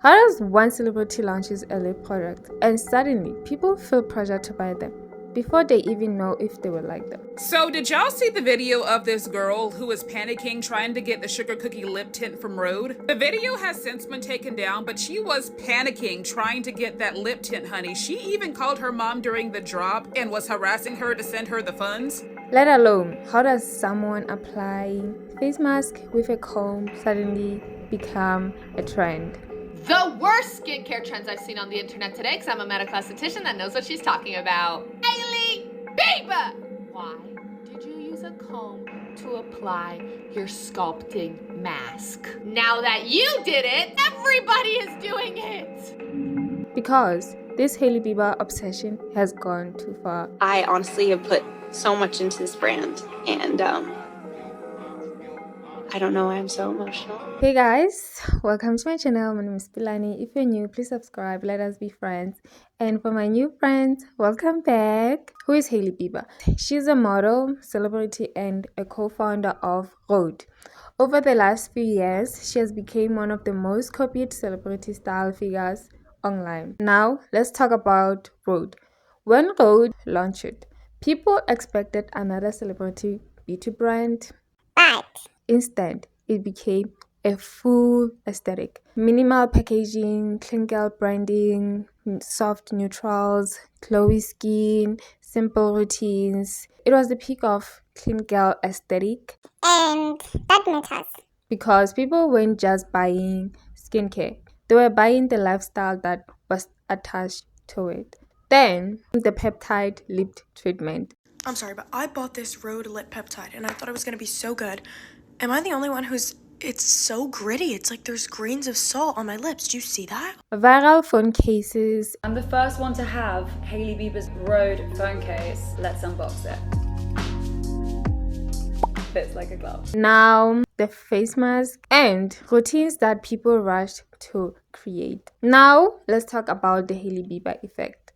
How does one celebrity launches a lip product and suddenly people feel pressure to buy them before they even know if they will like them? So did y'all see the video of this girl who was panicking trying to get the sugar cookie lip tint from Rhode? The video has since been taken down, but she was panicking trying to get that lip tint, honey. She even called her mom during the drop and was harassing her to send her the funds. Let alone, how does someone applying face mask with a comb suddenly become a trend? The worst skincare trends I've seen on the internet today, because I'm a medical esthetician that knows what she's talking about. Hailey Bieber! Why did you use a comb to apply your sculpting mask? Now that you did it, everybody is doing it! Because this Hailey Bieber obsession has gone too far. I honestly have put so much into this brand, and I don't know why I'm so emotional. Hey guys, welcome to my channel. My name is Pilani. If you're new, please subscribe. Let us be friends. And for my new friends, welcome back. Who is Hailey Bieber? She's a model, celebrity, and a co-founder of Rhode. Over the last few years, she has become one of the most copied celebrity style figures online. Now, let's talk about Rhode. When Rhode launched, people expected another celebrity beauty brand, but instead, it became a full aesthetic. Minimal packaging, clean girl branding, soft neutrals, glowy skin, simple routines. It was the peak of clean girl aesthetic. And that matters. Because people weren't just buying skincare, they were buying the lifestyle that was attached to it. Then, the peptide lip treatment. I'm sorry, but I bought this Rhode lip peptide and I thought it was going to be so good. Am I the only one it's so gritty? It's like there's grains of salt on my lips. Do you see that? Viral phone cases. I'm the first one to have Hailey Bieber's Rhode phone case. Let's unbox it. Fits like a glove. Now, the face mask and routines that people rushed to create. Now, let's talk about the Hailey Bieber effect.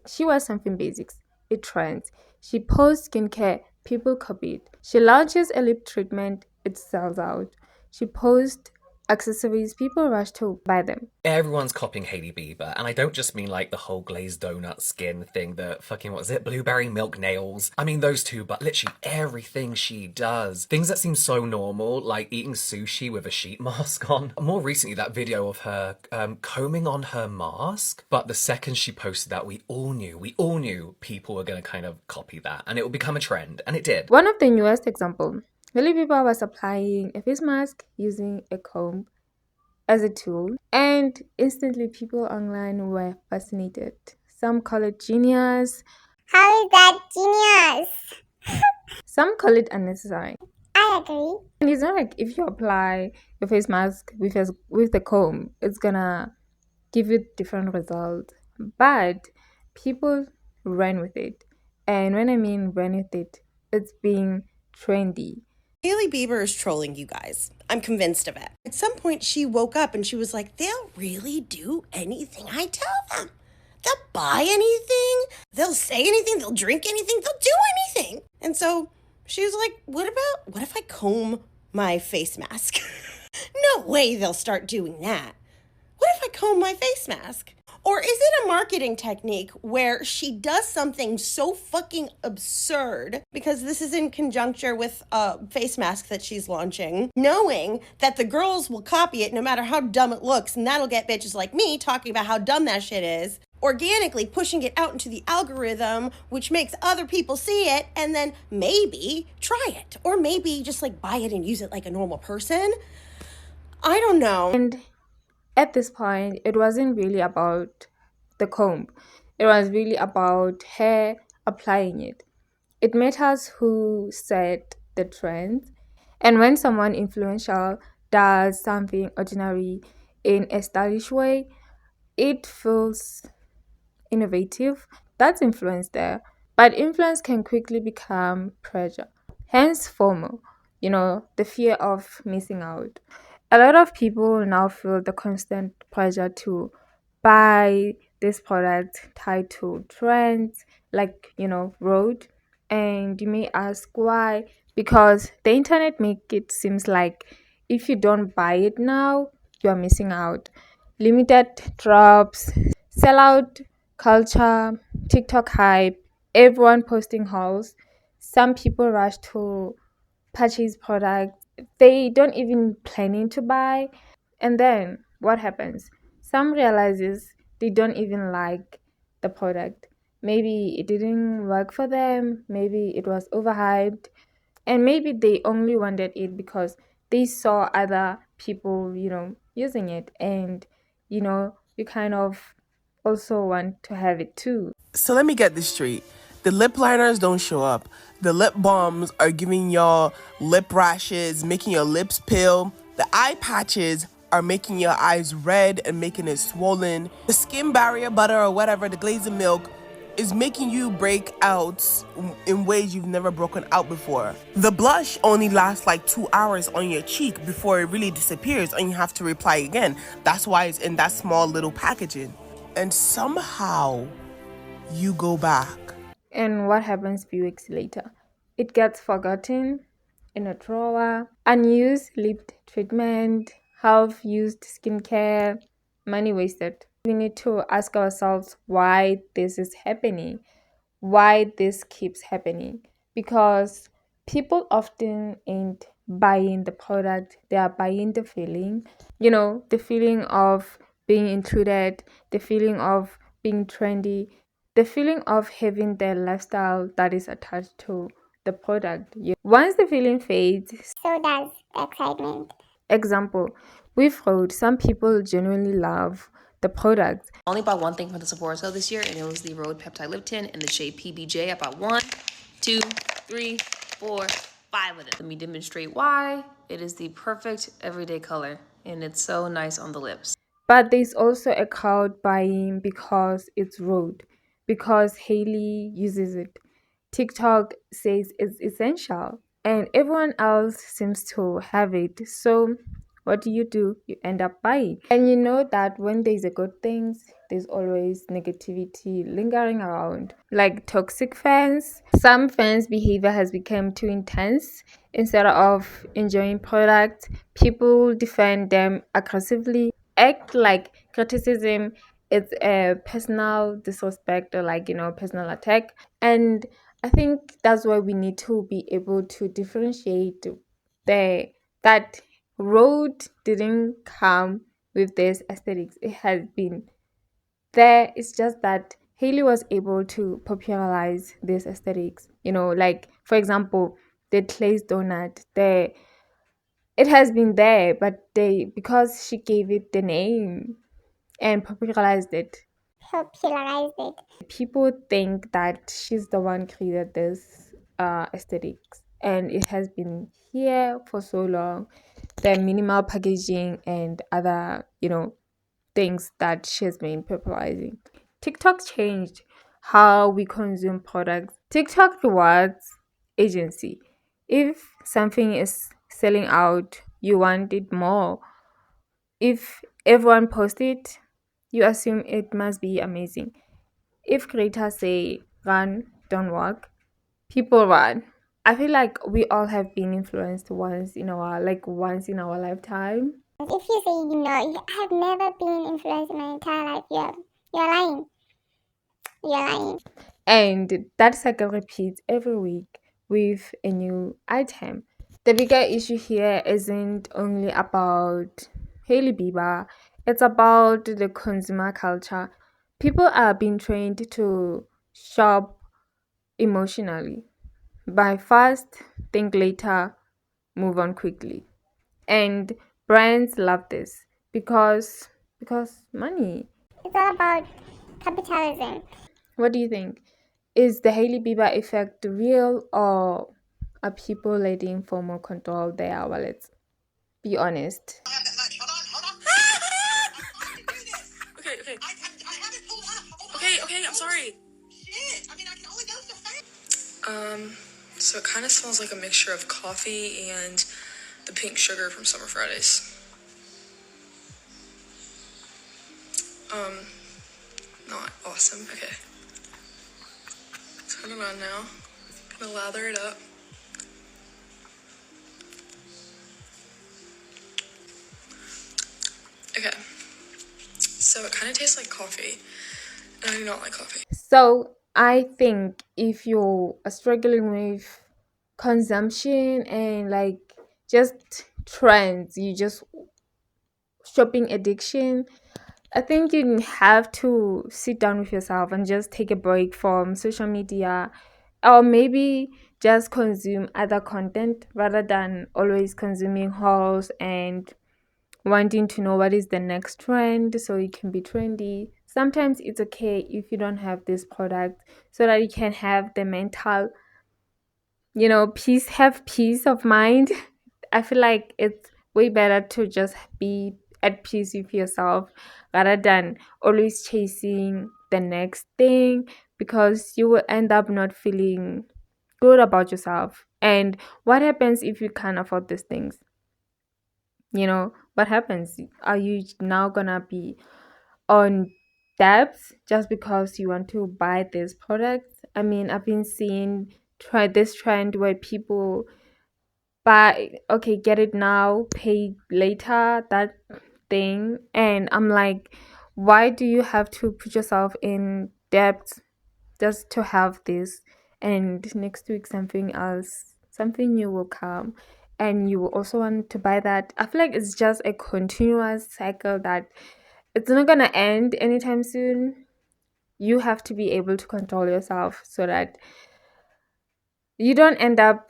She was something basics. It trends. She posts skincare. People copy it. She launches a lip treatment. It sells out. She posts accessories. People rush to buy them. Everyone's copying Hailey Bieber, and I don't just mean like the whole glazed donut skin thing, the fucking, what was it, blueberry milk nails. I mean those two, but literally everything she does. Things that seem so normal, like eating sushi with a sheet mask on. More recently, that video of her combing on her mask, but the second she posted that, we all knew people were gonna kind of copy that, and it would become a trend, and it did. One of the newest examples. Hailey Bieber was applying a face mask using a comb as a tool, and instantly people online were fascinated. Some call it genius. How is that genius? Some call it unnecessary. I agree. And it's not like if you apply your face mask with the comb, it's gonna give you different results. But people ran with it. And when I mean ran with it, it's being trendy. Hailey Bieber is trolling you guys. I'm convinced of it. At some point, she woke up and she was like, they'll really do anything I tell them. They'll buy anything. They'll say anything. They'll drink anything. They'll do anything. And so she was like, what if I comb my face mask? No way they'll start doing that. What if I comb my face mask? Or is it a marketing technique where she does something so fucking absurd, because this is in conjuncture with a face mask that she's launching, knowing that the girls will copy it no matter how dumb it looks, and that'll get bitches like me talking about how dumb that shit is, organically pushing it out into the algorithm, which makes other people see it, and then maybe try it, or maybe just like buy it and use it like a normal person. I don't know. And at this point, it wasn't really about the comb. It was really about her applying it. It matters who set the trend. And when someone influential does something ordinary in a stylish way, it feels innovative. That's influence there. But influence can quickly become pressure. Hence FOMO, the fear of missing out. A lot of people now feel the constant pressure to buy this product tied to trends like, Rhode. And you may ask why? Because the internet make it seems like if you don't buy it now, you are missing out. Limited drops, sellout culture, TikTok hype, everyone posting hauls. Some people rush to purchase products they don't even planning to buy. And then what happens? Some realizes they don't even like the product. Maybe it didn't work for them, maybe it was overhyped, and maybe they only wanted it because they saw other people, using it, and you kind of also want to have it too. So let me get this straight. The lip liners don't show up. The lip balms are giving y'all lip rashes, making your lips pale. The eye patches are making your eyes red and making it swollen. The skin barrier butter or whatever, the glazing milk, is making you break out in ways you've never broken out before. The blush only lasts like 2 hours on your cheek before it really disappears and you have to reapply again. That's why it's in that small little packaging. And somehow you go back. And what happens few weeks later? It gets forgotten in a drawer, unused lip treatment, half-used skincare, money wasted. We need to ask ourselves why this is happening, why this keeps happening. Because people often ain't buying the product, they are buying the feeling. The feeling of being included, the feeling of being trendy, the feeling of having their lifestyle that is attached to the product. Once the feeling fades, So does the excitement. example, with Rhode, some people genuinely love the product. I only bought one thing from the Sephora sale this year, and it was the Rhode Peptide Lip Tint in the shade PBJ. I bought 1, 2, 3, 4, 5 of them. Let me demonstrate why. It is the perfect everyday color, and it's so nice on the lips. But there's also a crowd buying because it's Rhode, because Hailey uses it. TikTok says it's essential, and everyone else seems to have it. So, what do? You end up buying. And you know that when there's a good things, there's always negativity lingering around, like toxic fans. Some fans' behavior has become too intense. Instead of enjoying products, people defend them aggressively, act like criticism it's a personal disrespect or personal attack. And I think that's why we need to be able to differentiate the that Road didn't come with this aesthetics. It has been there. It's just that Haley was able to popularize this aesthetics. Like for example, the glazed donut. It has been there, but because she gave it the name and popularized it, Popularized it. people think that she's the one created this aesthetics, and it has been here for so long. The minimal packaging and other things that she has been popularizing. TikTok changed how we consume products. TikTok rewards agency. If something is selling out, you want it more. If everyone posts it, you assume it must be amazing. If creators say run, don't walk, people run. I feel like we all have been influenced once in our lifetime. If you say you have never been influenced in my entire life, you're lying. You're lying. And that cycle repeats every week with a new item. The bigger issue here isn't only about Hailey Bieber, it's about the consumer culture. People are being trained to shop emotionally. Buy fast, think later, move on quickly. And brands love this because money. It's all about capitalism. What do you think? Is the Hailey Bieber effect real, or are people letting FOMO control their wallets? Be honest. Okay, I'm sorry. So it kind of smells like a mixture of coffee and the pink sugar from Summer Fridays. Not awesome. Okay. Turn it on now. I'm gonna lather it up. Okay. So it kind of tastes like coffee. And I do not like coffee. So I think if you are struggling with consumption and like just trends, you just shopping addiction, I think you have to sit down with yourself and just take a break from social media, or maybe just consume other content rather than always consuming hauls and wanting to know what is the next trend so you can be trendy. Sometimes it's okay if you don't have this product so that you can have the mental, peace of mind. I feel like it's way better to just be at peace with yourself rather than always chasing the next thing, because you will end up not feeling good about yourself. And what happens if you can't afford these things? What happens? Are you now gonna be on debts just because you want to buy this product? I mean, I've been seeing try this trend where people buy, okay, get it now, pay later, that thing. And I'm like, why do you have to put yourself in debt just to have this? And next week something else, something new will come, and you will also want to buy that. I feel like it's just a continuous cycle that it's not gonna end anytime soon. You have to be able to control yourself so that you don't end up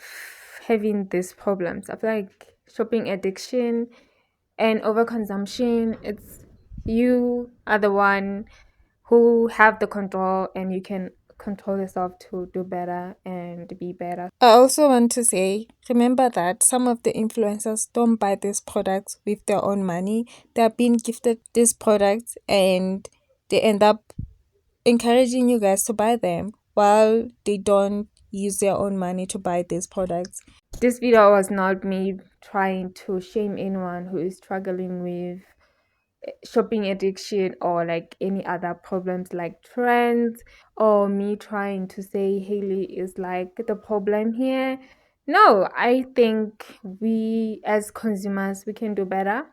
having these problems. I feel like shopping addiction and overconsumption, it's you are the one who have the control, and you can control yourself to do better and be better. I also want to say, remember that some of the influencers don't buy these products with their own money. They are being gifted these products and they end up encouraging you guys to buy them while they don't use their own money to buy these products. This video was not me trying to shame anyone who is struggling with shopping addiction or like any other problems like trends, or me trying to say Hailey is like the problem here. No, I think we as consumers, we can do better.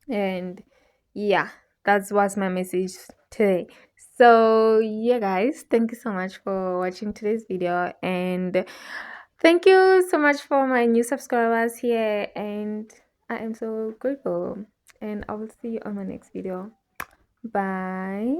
And yeah, that was my message today. So yeah guys, thank you so much for watching today's video, and thank you so much for my new subscribers here, and I am so grateful, and I will see you on my next video. Bye.